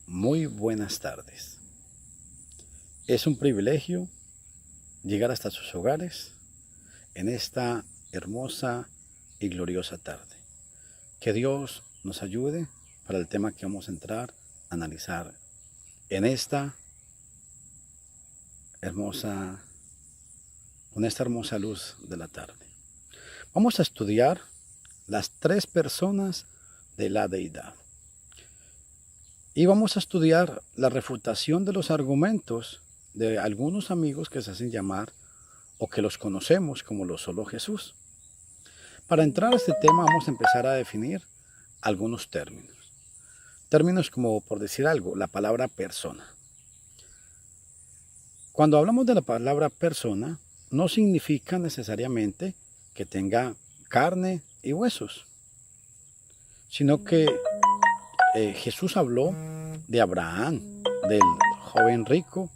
Muy buenas tardes. Es un privilegio llegar hasta sus hogares en esta hermosa y gloriosa tarde. Que Dios nos ayude para el tema que vamos a entrar a analizar hermosa, con esta hermosa luz de la tarde. Vamos a estudiar las tres personas de la deidad. Y vamos a estudiar la refutación de los argumentos de algunos amigos que se hacen llamar o que los conocemos como lo solo Jesús. Para entrar a este tema vamos a empezar a definir algunos términos. Términos como, por decir algo, la palabra persona. Cuando hablamos de la palabra persona, no significa necesariamente que tenga carne y huesos, sino que Jesús habló de Abraham, del joven rico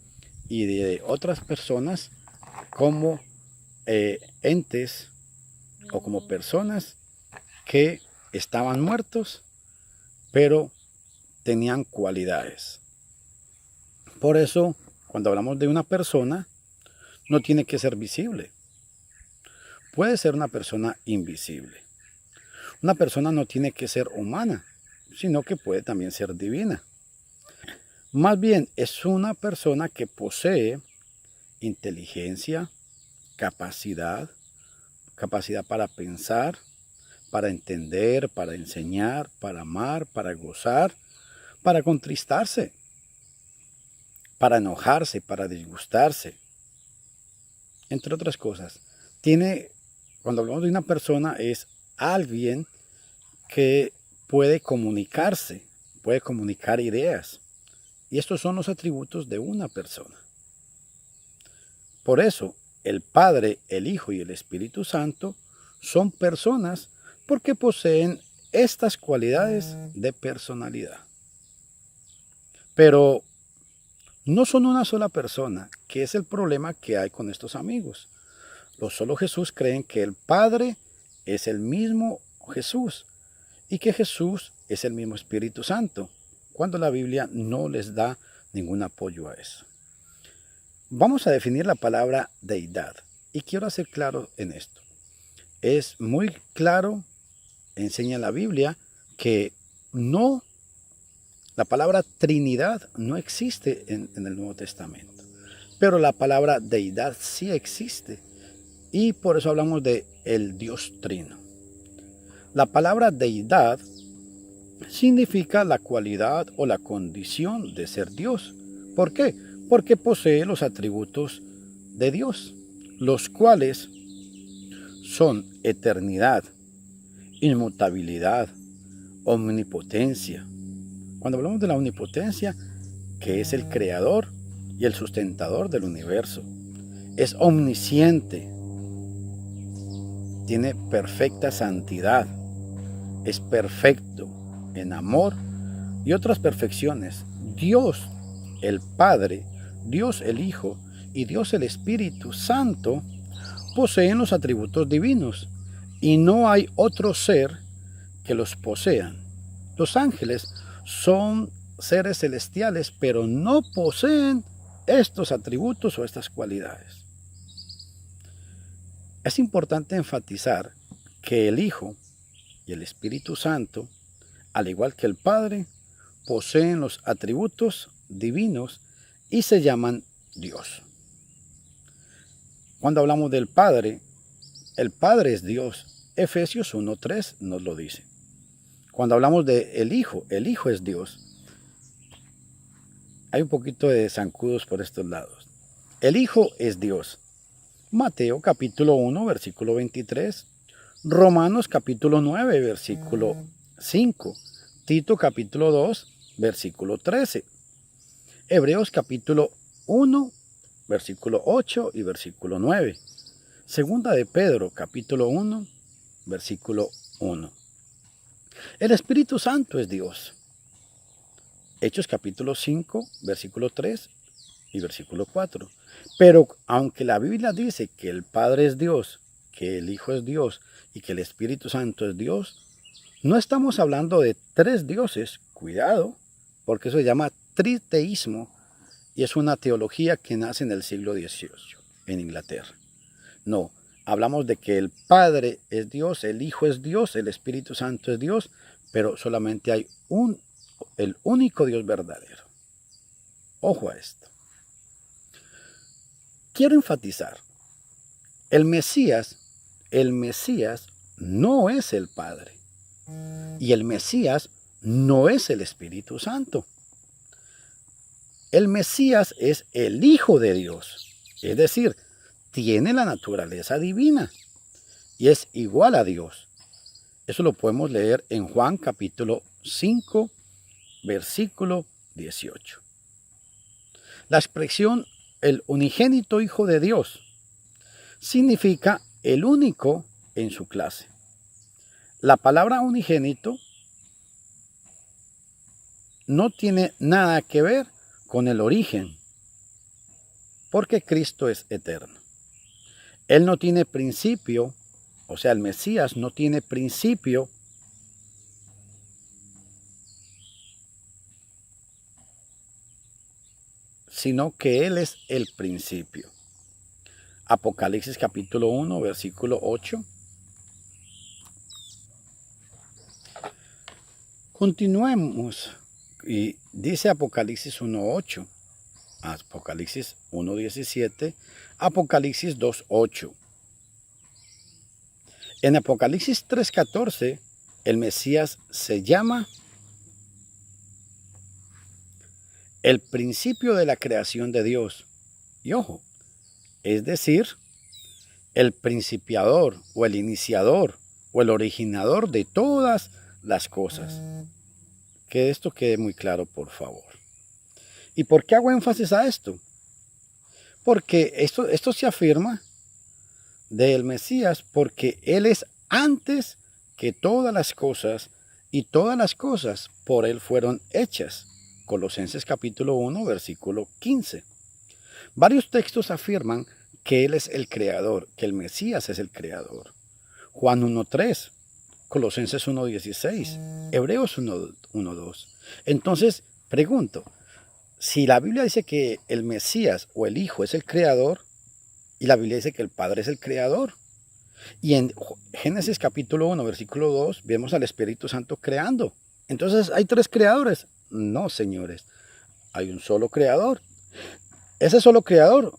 y de otras personas como entes o como personas que estaban muertos, pero tenían cualidades. Por eso, cuando hablamos de una persona, no tiene que ser visible. Puede ser una persona invisible. Una persona no tiene que ser humana, sino que puede también ser divina. Más bien es una persona que posee inteligencia, capacidad para pensar, para entender, para enseñar, para amar, para gozar, para contristarse, para enojarse, para disgustarse, entre otras cosas. Cuando hablamos de una persona, es alguien que puede comunicarse, puede comunicar ideas. Y estos son los atributos de una persona. Por eso, el Padre, el Hijo y el Espíritu Santo son personas porque poseen estas cualidades de personalidad. Pero no son una sola persona, que es el problema que hay con estos amigos. Los solo Jesús creen que el Padre es el mismo Jesús y que Jesús es el mismo Espíritu Santo, cuando la Biblia no les da ningún apoyo a eso. Vamos a definir la palabra deidad y quiero hacer claro en esto. Es muy claro, enseña la Biblia, que la palabra Trinidad no existe en el Nuevo Testamento, pero la palabra deidad sí existe y por eso hablamos de el Dios Trino. La palabra deidad significa la cualidad o la condición de ser Dios. ¿Por qué? Porque posee los atributos de Dios, los cuales son eternidad, inmutabilidad, omnipotencia. Cuando hablamos de la omnipotencia, que es el creador y el sustentador del universo, es omnisciente, tiene perfecta santidad, es perfecto en amor y otras perfecciones. Dios el Padre, Dios el Hijo y Dios el Espíritu Santo poseen los atributos divinos y no hay otro ser que los posean. Los ángeles son seres celestiales, pero no poseen estos atributos o estas cualidades. Es importante enfatizar que el Hijo y el Espíritu Santo, al igual que el Padre, poseen los atributos divinos y se llaman Dios. Cuando hablamos del Padre, el Padre es Dios. Efesios 1:3 nos lo dice. Cuando hablamos del Hijo, el Hijo es Dios. Hay un poquito de zancudos por estos lados. El Hijo es Dios. Mateo capítulo 1, versículo 23. Romanos capítulo 9, versículo 5. Tito capítulo 2, versículo 13. Hebreos capítulo 1, versículo 8 y versículo 9. Segunda de Pedro capítulo 1, versículo 1. El Espíritu Santo es Dios. Hechos capítulo 5, versículo 3 y versículo 4. Pero aunque la Biblia dice que el Padre es Dios, que el Hijo es Dios y que el Espíritu Santo es Dios, no estamos hablando de tres dioses, cuidado, porque eso se llama triteísmo y es una teología que nace en el siglo XVIII en Inglaterra. No, hablamos de que el Padre es Dios, el Hijo es Dios, el Espíritu Santo es Dios, pero solamente hay el único Dios verdadero. Ojo a esto. Quiero enfatizar, el Mesías no es el Padre y el Mesías no es el Espíritu Santo. El Mesías es el Hijo de Dios, es decir, tiene la naturaleza divina y es igual a Dios. Eso lo podemos leer en Juan capítulo 5, versículo 18. La expresión el unigénito Hijo de Dios significa el único en su clase. La palabra unigénito no tiene nada que ver con el origen, porque Cristo es eterno. Él no tiene principio, o sea, el Mesías no tiene principio sino que Él es el principio. Apocalipsis capítulo 1, versículo 8. Continuemos y dice Apocalipsis 1:8, Apocalipsis 1:17, Apocalipsis 2:8. En Apocalipsis 3:14, el Mesías se llama el principio de la creación de Dios. Y ojo, es decir, el principiador o el iniciador o el originador de todas las cosas. Que esto quede muy claro, por favor. ¿Y por qué hago énfasis a esto? Porque esto se afirma del Mesías porque Él es antes que todas las cosas y todas las cosas por Él fueron hechas. Colosenses capítulo 1, versículo 15. Varios textos afirman que Él es el creador, que el Mesías es el creador. Juan 1:3, Colosenses 1:16, Hebreos 1:2. Entonces, pregunto, si la Biblia dice que el Mesías o el Hijo es el creador, y la Biblia dice que el Padre es el creador, y en Génesis capítulo 1, versículo 2, vemos al Espíritu Santo creando. Entonces, ¿hay tres creadores? No, señores, hay un solo creador. Ese solo creador,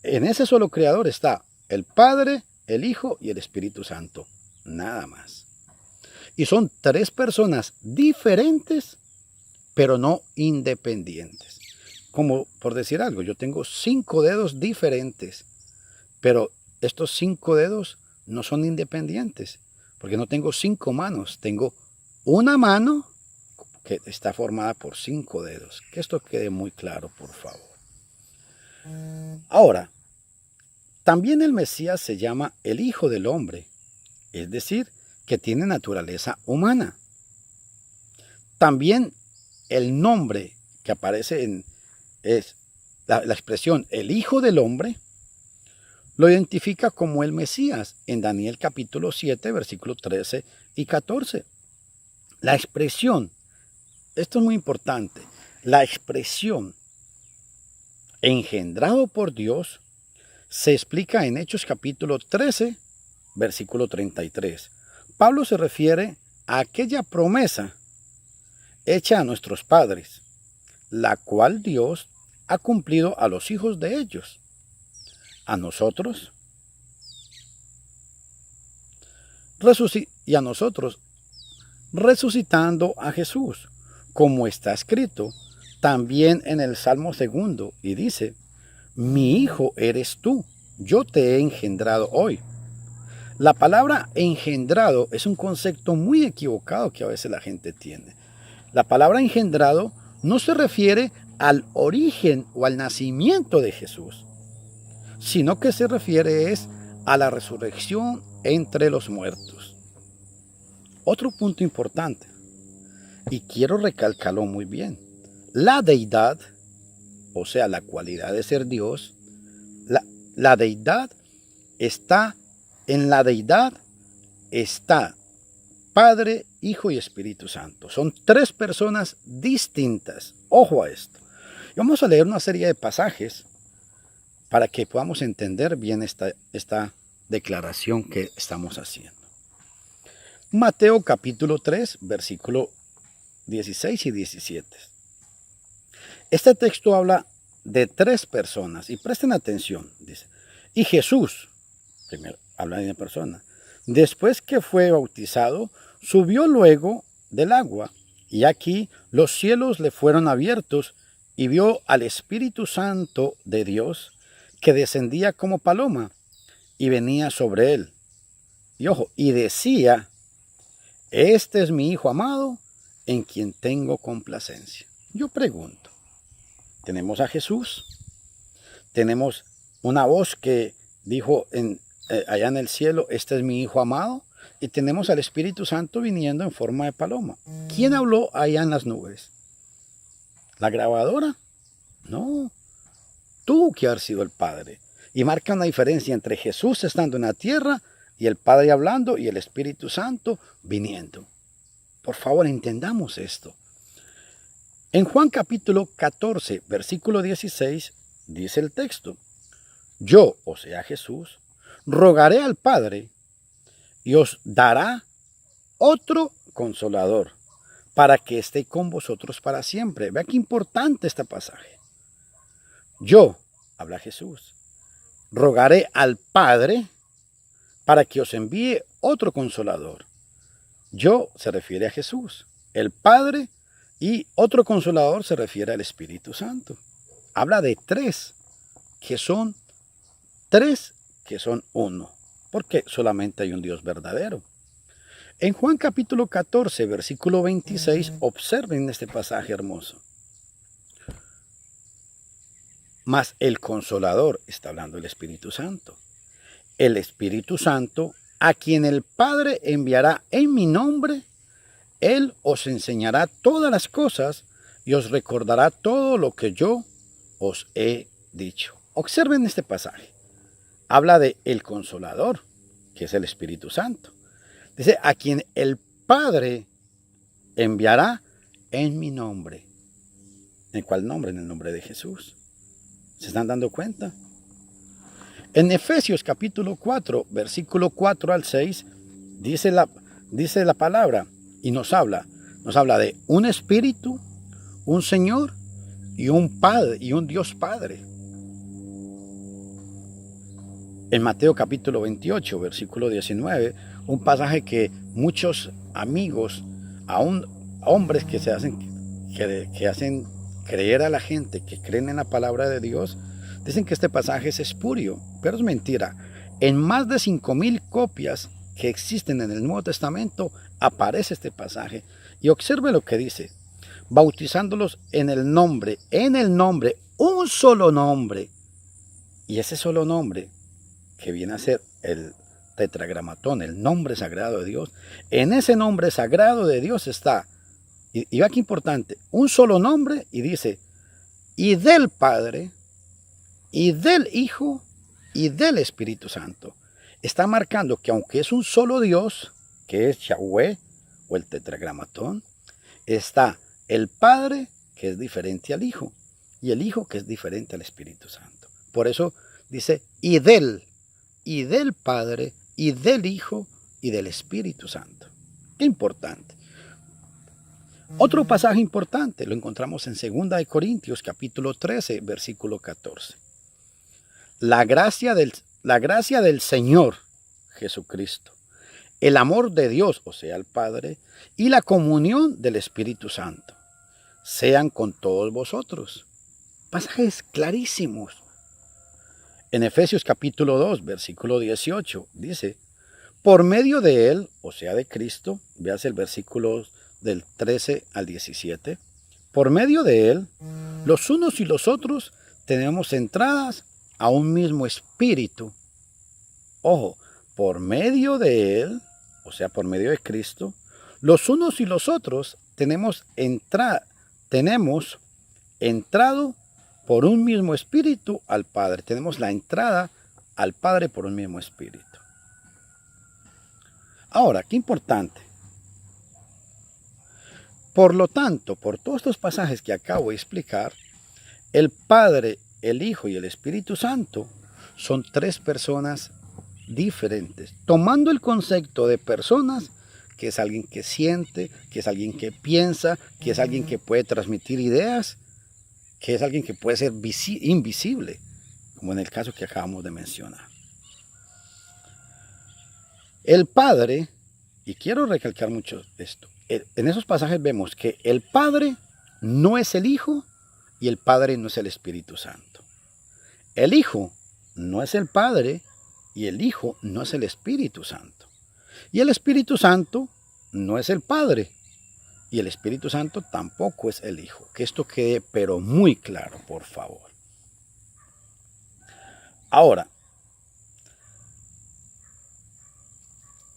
en ese solo creador está el Padre, el Hijo y el Espíritu Santo. Nada más. Y son tres personas diferentes, pero no independientes. Como por decir algo, yo tengo 5 dedos diferentes, pero estos 5 dedos no son independientes, porque no tengo 5 manos, tengo una mano que está formada por 5 dedos. Que esto quede muy claro, por favor. Ahora, también el Mesías se llama el Hijo del Hombre, es decir, que tiene naturaleza humana. También el nombre que aparece es la expresión el Hijo del Hombre, lo identifica como el Mesías en Daniel capítulo 7, versículos 13 y 14. La expresión, esto es muy importante, la expresión engendrado por Dios se explica en Hechos capítulo 13, versículo 33. Pablo se refiere a aquella promesa hecha a nuestros padres, la cual Dios ha cumplido a los hijos de ellos, a nosotros, resucitando a Jesús, como está escrito también en el Salmo 2, y dice, mi hijo eres tú, yo te he engendrado hoy. La palabra engendrado es un concepto muy equivocado que a veces la gente tiene. La palabra engendrado no se refiere al origen o al nacimiento de Jesús, sino que se refiere a la resurrección entre los muertos. Otro punto importante, y quiero recalcarlo muy bien, la deidad, o sea, la cualidad de ser Dios, la deidad está, en la deidad está Padre, Hijo y Espíritu Santo. Son tres personas distintas. Ojo a esto. Y vamos a leer una serie de pasajes para que podamos entender bien esta declaración que estamos haciendo. Mateo capítulo 3, versículo 16 y 17. Este texto habla de 3 personas y presten atención, dice. Y Jesús, primero habla de una persona, después que fue bautizado, subió luego del agua, y aquí los cielos le fueron abiertos, y vio al Espíritu Santo de Dios, que descendía como paloma, y venía sobre él. Y ojo, y decía, este es mi Hijo amado, en quien tengo complacencia. Yo pregunto, tenemos a Jesús, tenemos una voz que dijo allá en el cielo, este es mi Hijo amado, y tenemos al Espíritu Santo viniendo en forma de paloma. ¿Quién habló allá en las nubes? ¿La grabadora? No, tuvo que haber sido el Padre. Y marca una diferencia entre Jesús estando en la tierra y el Padre hablando y el Espíritu Santo viniendo. Por favor, entendamos esto. En Juan capítulo 14, versículo 16, dice el texto, yo, o sea Jesús, rogaré al Padre y os dará otro consolador para que esté con vosotros para siempre. Vea qué importante este pasaje. Yo, habla Jesús, rogaré al Padre para que os envíe otro consolador. Yo se refiere a Jesús, el Padre, y otro consolador se refiere al Espíritu Santo. Habla de 3 que son uno, porque solamente hay un Dios verdadero. En Juan capítulo 14, versículo 26, observen este pasaje hermoso. Mas el Consolador, está hablando el Espíritu Santo. El Espíritu Santo, a quien el Padre enviará en mi nombre, Él os enseñará todas las cosas y os recordará todo lo que yo os he dicho. Observen este pasaje. Habla de el Consolador, que es el Espíritu Santo. Dice, a quien el Padre enviará en mi nombre. ¿En cuál nombre? En el nombre de Jesús. ¿Se están dando cuenta? En Efesios capítulo 4, versículo 4 al 6, dice la palabra y nos habla de un Espíritu, un Señor y un Padre, y un Dios Padre. En Mateo capítulo 28, versículo 19, un pasaje que muchos amigos, aún hombres que hacen creer a la gente que creen en la palabra de Dios, dicen que este pasaje es espurio, pero es mentira. En más de 5,000 copias que existen en el Nuevo Testamento aparece este pasaje. Y observe lo que dice, bautizándolos en el nombre, un solo nombre. Y ese solo nombre, que viene a ser el tetragramatón, el nombre sagrado de Dios, en ese nombre sagrado de Dios está, y vea qué importante, un solo nombre, y dice, y del Padre, y del Hijo, y del Espíritu Santo. Está marcando que aunque es un solo Dios, que es Yahweh, o el tetragramatón, está el Padre, que es diferente al Hijo, y el Hijo, que es diferente al Espíritu Santo. Por eso dice, y del Padre, y del Hijo, y del Espíritu Santo. Qué importante. Otro pasaje importante lo encontramos en 2 Corintios capítulo 13, versículo 14. La gracia del Señor Jesucristo, el amor de Dios, o sea, el Padre, y la comunión del Espíritu Santo, sean con todos vosotros. Pasajes clarísimos. En Efesios capítulo 2, versículo 18, dice, por medio de Él, o sea, de Cristo, veas el versículo del 13 al 17, por medio de Él, los unos y los otros tenemos entradas a un mismo espíritu. Ojo, por medio de Él, o sea, por medio de Cristo, los unos y los otros tenemos entrado por un mismo espíritu al Padre. Tenemos la entrada al Padre por un mismo espíritu. Ahora, qué importante. Por lo tanto, por todos estos pasajes que acabo de explicar, el Padre, el Hijo y el Espíritu Santo son tres personas diferentes, tomando el concepto de personas, que es alguien que siente, que es alguien que piensa, que es alguien que puede transmitir ideas, que es alguien que puede ser invisible, como en el caso que acabamos de mencionar. El Padre, y quiero recalcar mucho esto, en esos pasajes vemos que el Padre no es el Hijo y el Padre no es el Espíritu Santo. El Hijo no es el Padre y el Hijo no es el Espíritu Santo. Y el Espíritu Santo no es el Padre y el Espíritu Santo tampoco es el Hijo. Que esto quede pero muy claro, por favor. Ahora,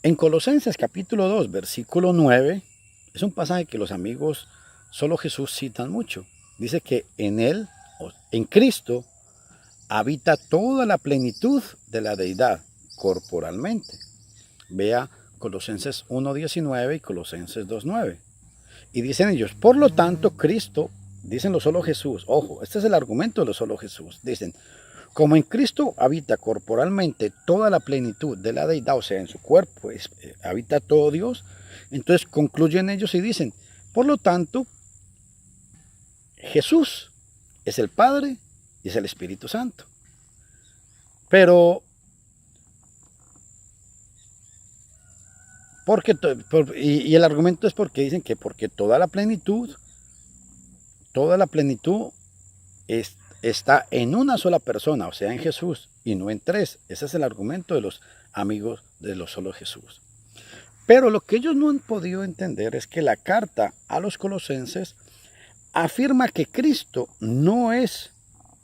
en Colosenses capítulo 2, versículo 9, es un pasaje que los amigos Solo Jesús citan mucho. Dice que en Él, en Cristo, habita toda la plenitud de la deidad corporalmente. Vea Colosenses 1:19 y Colosenses 2:9. Y dicen ellos, por lo tanto, Cristo, dicen los Solo Jesús, ojo, este es el argumento de los Solo Jesús, dicen, como en Cristo habita corporalmente toda la plenitud de la deidad, o sea, en su cuerpo habita todo Dios, entonces concluyen ellos y dicen, por lo tanto, Jesús es el Padre y es el Espíritu Santo. Pero, y el argumento es porque dicen que porque toda la plenitud está en una sola persona, o sea, en Jesús, y no en tres. Ese es el argumento de los amigos de los Solo Jesús. Pero lo que ellos no han podido entender es que la carta a los colosenses afirma que Cristo no es,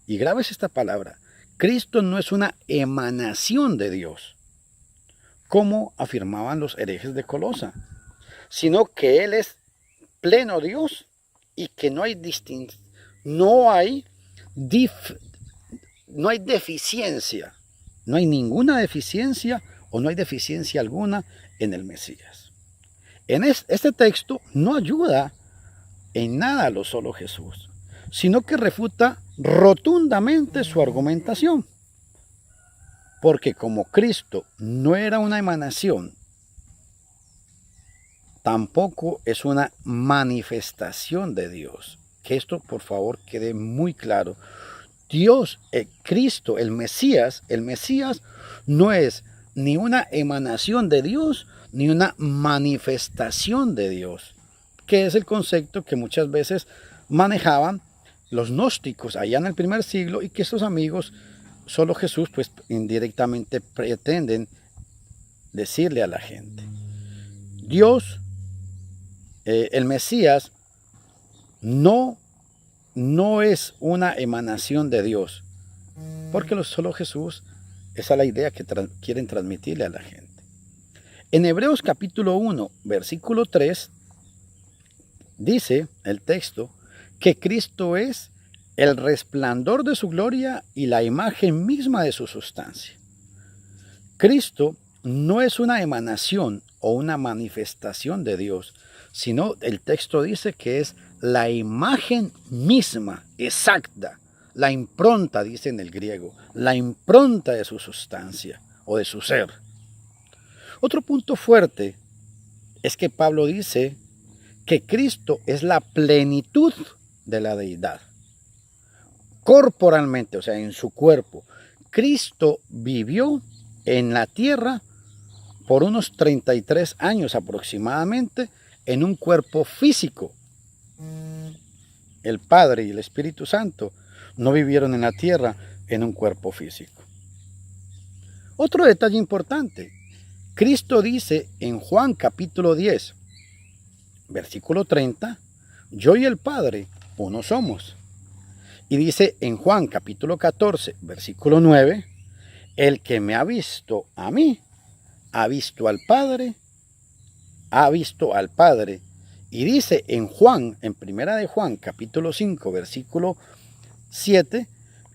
y grabes esta palabra, Cristo no es una emanación de Dios, como afirmaban los herejes de Colosa, sino que Él es pleno Dios y que no hay deficiencia, no hay ninguna deficiencia o no hay deficiencia alguna en el Mesías. Este texto no ayuda en nada a los Solo Jesús, sino que refuta rotundamente su argumentación. Porque como Cristo no era una emanación, tampoco es una manifestación de Dios. Que esto, por favor, quede muy claro. Dios, Cristo, el Mesías no es ni una emanación de Dios, ni una manifestación de Dios, que es el concepto que muchas veces manejaban los gnósticos allá en el primer siglo y que estos amigos Solo Jesús pues indirectamente pretenden decirle a la gente. Dios, el Mesías, no es una emanación de Dios, porque Solo Jesús, esa es la idea que quieren transmitirle a la gente. En Hebreos capítulo 1, versículo 3, dice el texto que Cristo es el resplandor de su gloria y la imagen misma de su sustancia. Cristo no es una emanación o una manifestación de Dios, sino el texto dice que es la imagen misma, exacta, la impronta, dice en el griego, la impronta de su sustancia o de su ser. Otro punto fuerte es que Pablo dice que Cristo es la plenitud de la deidad. Corporalmente, o sea, en su cuerpo. Cristo vivió en la tierra por unos 33 años aproximadamente en un cuerpo físico. El Padre y el Espíritu Santo no vivieron en la tierra en un cuerpo físico. Otro detalle importante. Cristo dice en Juan capítulo 10, versículo 30, yo y el Padre uno somos. Y dice en Juan capítulo 14, versículo 9, el que me ha visto a mí, ha visto al Padre, Y dice en Juan, en primera de Juan capítulo 5, versículo 7,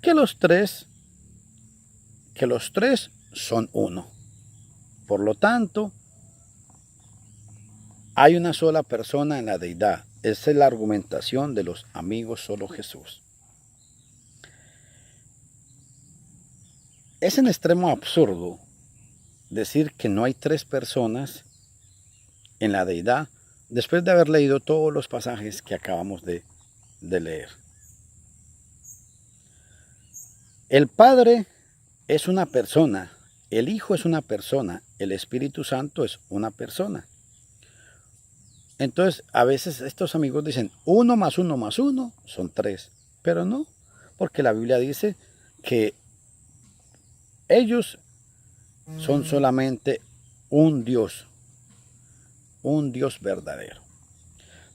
que los tres son uno. Por lo tanto, hay una sola persona en la deidad, Esa es la argumentación de los amigos solo Jesús. Es en extremo absurdo decir que no hay tres personas en la deidad después de haber leído todos los pasajes que acabamos de leer. El Padre es una persona, el Hijo es una persona, el Espíritu Santo es una persona. Entonces, a veces estos amigos dicen 1 más 1 más 1 son 3, pero no, porque la Biblia dice que ellos son solamente un Dios verdadero.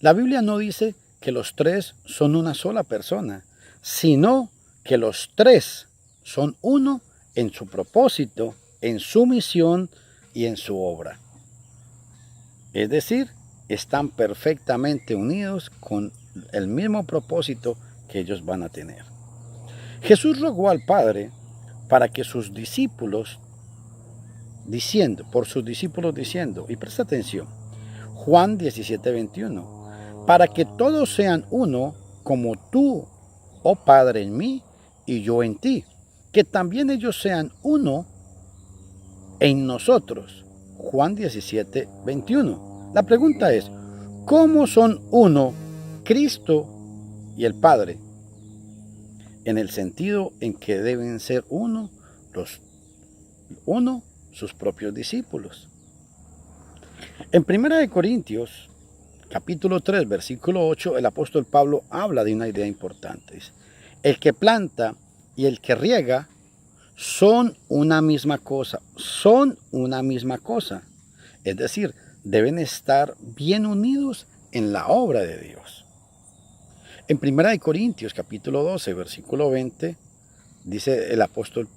La Biblia no dice que los tres son una sola persona, sino que los tres son uno en su propósito, en su misión y en su obra. Es decir, están perfectamente unidos con el mismo propósito que ellos van a tener. Jesús rogó al Padre para que sus discípulos diciendo, y presta atención, Juan 17:21, para que todos sean uno, como tú, oh Padre, en mí y yo en ti, que también ellos sean uno en nosotros. Juan 17:21. La pregunta es, ¿cómo son uno Cristo y el Padre? En el sentido en que deben ser uno sus propios discípulos. En 1 Corintios, capítulo 3, versículo 8, el apóstol Pablo habla de una idea importante. Dice, el que planta y el que riega son una misma cosa, Es decir, deben estar bien unidos en la obra de Dios. En 1 Corintios, capítulo 12, versículo 20, dice el apóstol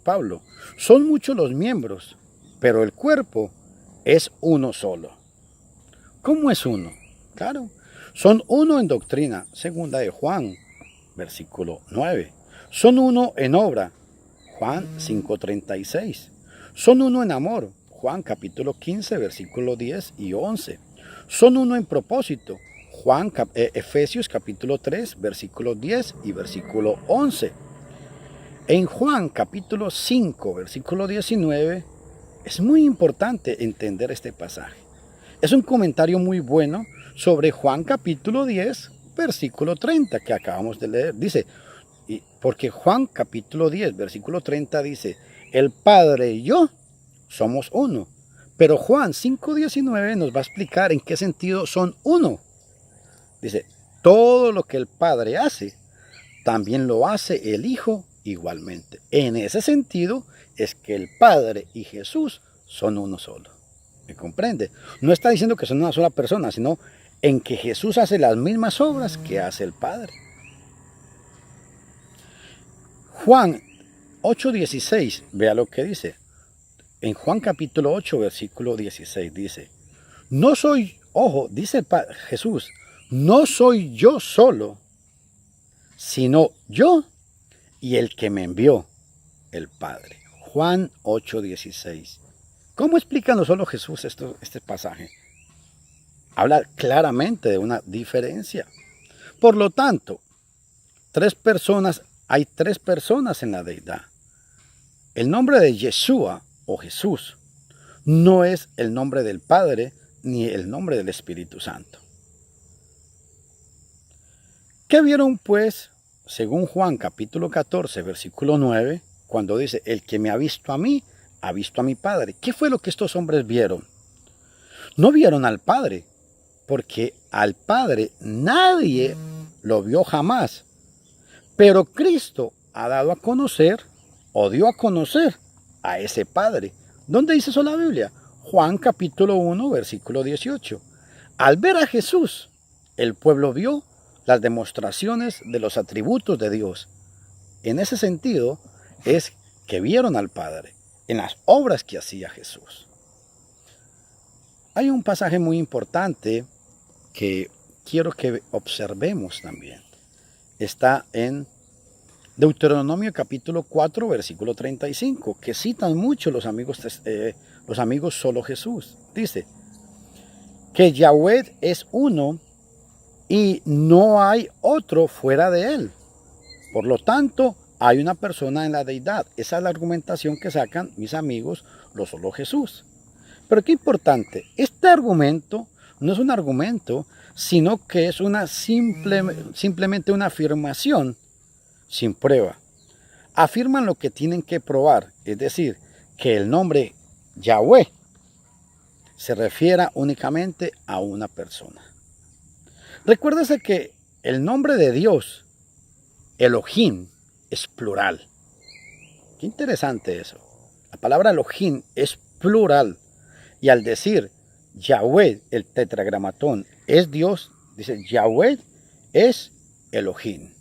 Pablo, son muchos los miembros, pero el cuerpo es uno solo. ¿Cómo es uno? Claro, son uno en doctrina, segunda de Juan, versículo 9. Son uno en obra, Juan 5:36. Son uno en amor, Juan capítulo 15, versículo 10 y 11. Son uno en propósito, Efesios capítulo 3, versículo 10 y versículo 11. En Juan capítulo 5, versículo 19, es muy importante entender este pasaje. Es un comentario muy bueno sobre Juan capítulo 10, versículo 30 que acabamos de leer. Dice, porque Juan capítulo 10, versículo 30 dice, el Padre y yo somos uno. Pero Juan 5:19 nos va a explicar en qué sentido son uno. Dice, todo lo que el Padre hace, también lo hace el Hijo igualmente. En ese sentido es que el Padre y Jesús son uno solo. ¿Me comprende? No está diciendo que son una sola persona, sino en que Jesús hace las mismas obras que hace el Padre. Juan 8:16, vea lo que dice. En Juan capítulo 8, versículo 16 dice, no soy, dice Jesús, no soy yo solo, sino yo y el que me envió, el Padre. Juan 8:16. ¿Cómo explica no solo Jesús este pasaje? Habla claramente de una diferencia. Por lo tanto, hay tres personas en la deidad. El nombre de Yeshua o Jesús no es el nombre del Padre ni el nombre del Espíritu Santo. ¿Qué vieron pues, según Juan capítulo 14, versículo 9, cuando dice, el que me ha visto a mí, ha visto a mi Padre? ¿Qué fue lo que estos hombres vieron? No vieron al Padre, porque al Padre nadie lo vio jamás. Pero Cristo ha dado a conocer, o dio a conocer, a ese Padre. ¿Dónde dice eso la Biblia? Juan capítulo 1, versículo 18. Al ver a Jesús, el pueblo vio las demostraciones de los atributos de Dios. En ese sentido, es que vieron al Padre en las obras que hacía Jesús. Hay un pasaje muy importante que quiero que observemos también. Está en Deuteronomio capítulo 4, versículo 35, que citan mucho los amigos solo Jesús. Dice que Yahweh es uno y no hay otro fuera de él. Por lo tanto, hay una persona en la deidad. Esa es la argumentación que sacan mis amigos, los solo Jesús. Pero qué importante, este argumento no es un argumento, sino que es simplemente una afirmación sin prueba. Afirman lo que tienen que probar, es decir, que el nombre Yahweh se refiera únicamente a una persona. Recuérdese que el nombre de Dios, Elohim, es plural. Qué interesante eso. La palabra Elohim es plural. Y al decir Yahweh, el tetragramatón, es Dios, dice Yahweh es Elohim.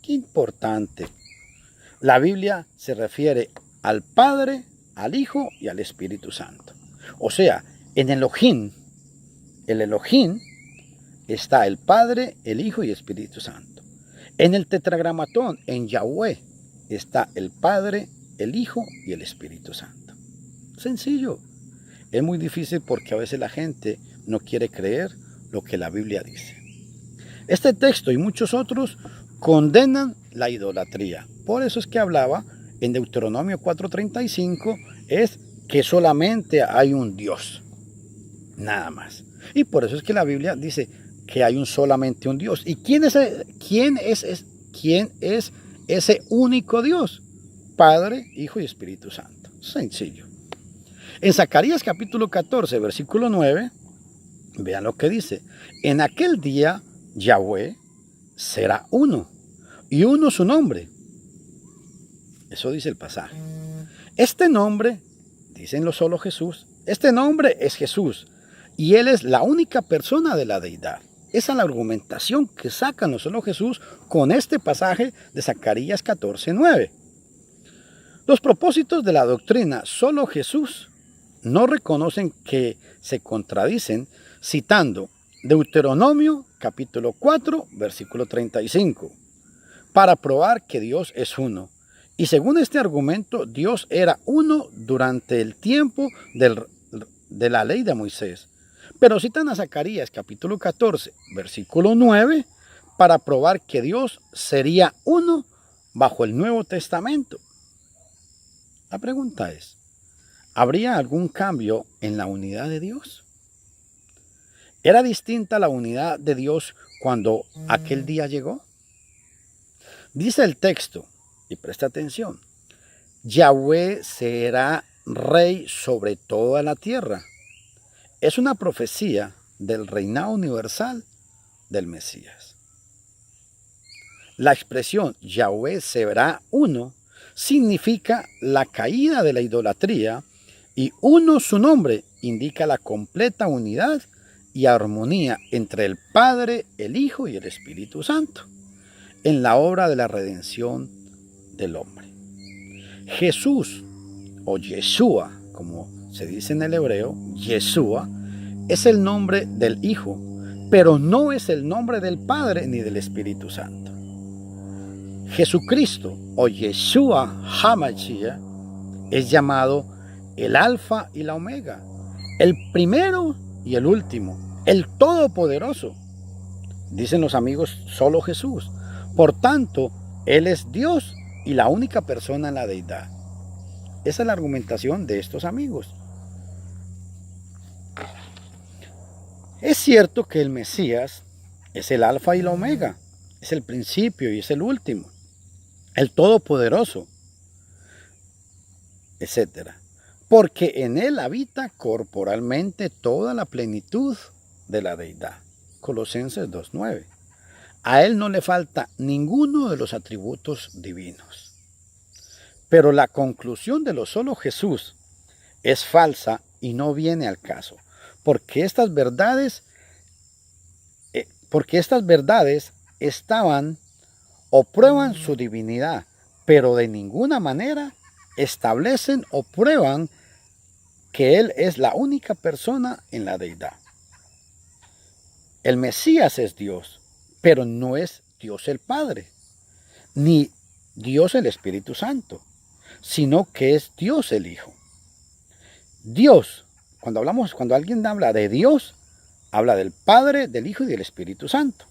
Qué importante. La Biblia se refiere al Padre, al Hijo y al Espíritu Santo. O sea, en Elohim, el Elohim, está el Padre, el Hijo y el Espíritu Santo. En el tetragramatón, en Yahweh, está el Padre, el Hijo y el Espíritu Santo. Sencillo. Es muy difícil porque a veces la gente no quiere creer lo que la Biblia dice. Este texto y muchos otros condenan la idolatría. Por eso es que hablaba en Deuteronomio 4:35, es que solamente hay un Dios, nada más. Y por eso es que la Biblia dice que hay solamente un Dios. ¿Y quién es ese único Dios? Padre, Hijo y Espíritu Santo. Sencillo. En Zacarías capítulo 14, versículo 9, vean lo que dice. En aquel día Yahweh será uno, y uno su nombre. Eso dice el pasaje. Este nombre, dicen los solo Jesús, este nombre es Jesús, y Él es la única persona de la deidad. Esa es la argumentación que sacan los solo Jesús con este pasaje de Zacarías 14, 9. Los propósitos de la doctrina solo Jesús no reconocen que se contradicen citando Deuteronomio capítulo 4 versículo 35 para probar que Dios es uno. Y según este argumento, Dios era uno durante el tiempo de la ley de Moisés. Pero citan a Zacarías capítulo 14 versículo 9 para probar que Dios sería uno bajo el Nuevo Testamento. La pregunta es, ¿habría algún cambio en la unidad de Dios? ¿Era distinta la unidad de Dios cuando aquel día llegó? Dice el texto, y presta atención, Yahweh será rey sobre toda la tierra. Es una profecía del reinado universal del Mesías. La expresión Yahweh será uno significa la caída de la idolatría y uno su nombre indica la completa unidad y armonía entre el Padre, el Hijo y el Espíritu Santo en la obra de la redención del hombre. Jesús o Yeshua, como se dice en el hebreo, Yeshua, es el nombre del Hijo, pero no es el nombre del Padre ni del Espíritu Santo. Jesucristo o Yeshua HaMashiach es llamado el Alfa y la Omega, el primero y el último, el Todopoderoso. Dicen los amigos, solo Jesús. Por tanto, Él es Dios y la única persona en la deidad. Esa es la argumentación de estos amigos. Es cierto que el Mesías es el Alfa y la Omega, es el principio y es el último, el Todopoderoso, etc. Porque en Él habita corporalmente toda la plenitud de la deidad. Colosenses 2:9. A Él no le falta ninguno de los atributos divinos. Pero la conclusión de lo solo Jesús es falsa y no viene al caso, porque estas verdades estaban o prueban su divinidad, pero de ninguna manera establecen o prueban que Él es la única persona en la deidad. El Mesías es Dios, pero no es Dios el Padre, ni Dios el Espíritu Santo, sino que es Dios el Hijo. Dios, cuando alguien habla de Dios, Habla del Padre, del Hijo y del Espíritu Santo.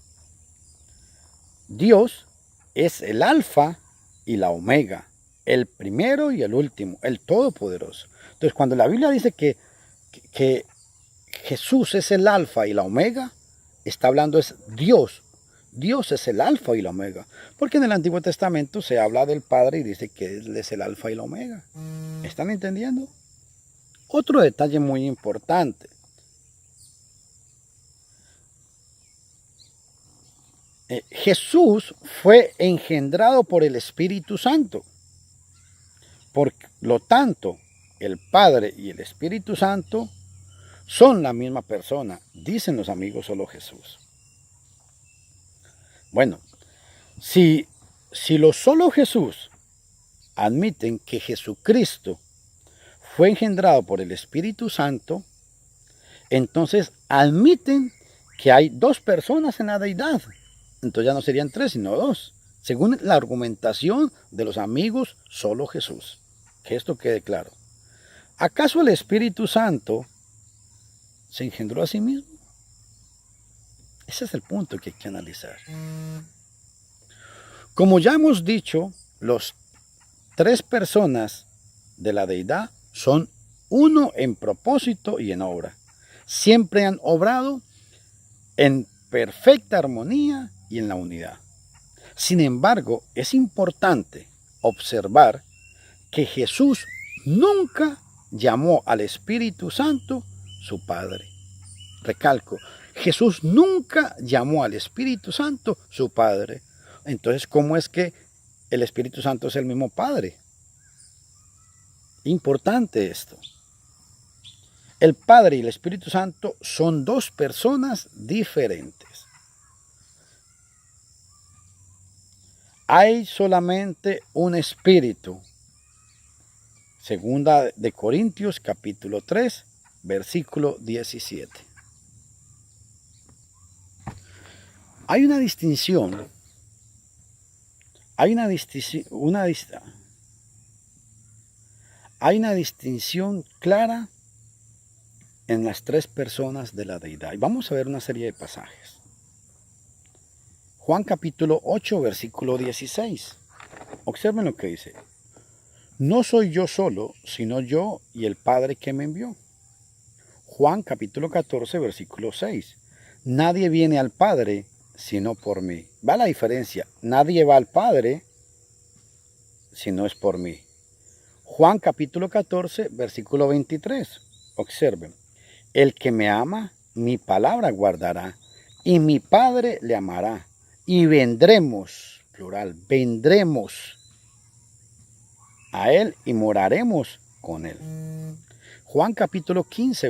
Dios es el alfa y la omega, el primero y el último, el todopoderoso. Entonces, cuando la Biblia dice que Jesús es el alfa y la omega, está hablando es Dios. Dios es el alfa y la omega. Porque en el Antiguo Testamento se habla del Padre y dice que Él es el alfa y la omega. ¿Están entendiendo? Otro detalle muy importante. Jesús fue engendrado por el Espíritu Santo. Por lo tanto, el Padre y el Espíritu Santo son la misma persona, dicen los amigos solo Jesús. Bueno, si los solo Jesús admiten que Jesucristo fue engendrado por el Espíritu Santo, entonces admiten que hay dos personas en la deidad. Entonces ya no serían tres, sino dos, según la argumentación de los amigos solo Jesús. Que esto quede claro. ¿Acaso el Espíritu Santo se engendró a sí mismo? Ese es el punto que hay que analizar. Como ya hemos dicho, los tres personas de la deidad son uno en propósito y en obra. Siempre han obrado en perfecta armonía y en la unidad. Sin embargo, es importante observar que Jesús nunca llamó al Espíritu Santo su Padre. Recalco, Jesús nunca llamó al Espíritu Santo su Padre. Entonces, ¿cómo es que el Espíritu Santo es el mismo Padre? Importante esto. El Padre y el Espíritu Santo son dos personas diferentes. Hay solamente un Espíritu. Segunda de Corintios, capítulo 3, versículo 17. Hay una distinción. Hay una distinción clara en las tres personas de la deidad. Y vamos a ver una serie de pasajes. Juan capítulo 8, versículo 16. Observen lo que dice. No soy yo solo, sino yo y el Padre que me envió. Juan capítulo 14, versículo 6. Nadie viene al Padre sino por mí. ¿Va la diferencia? Nadie va al Padre si no es por mí. Juan capítulo 14, versículo 23. Observen. El que me ama, mi palabra guardará, y mi Padre le amará. Y vendremos, plural, vendremos a Él y moraremos con Él. Juan capítulo 15,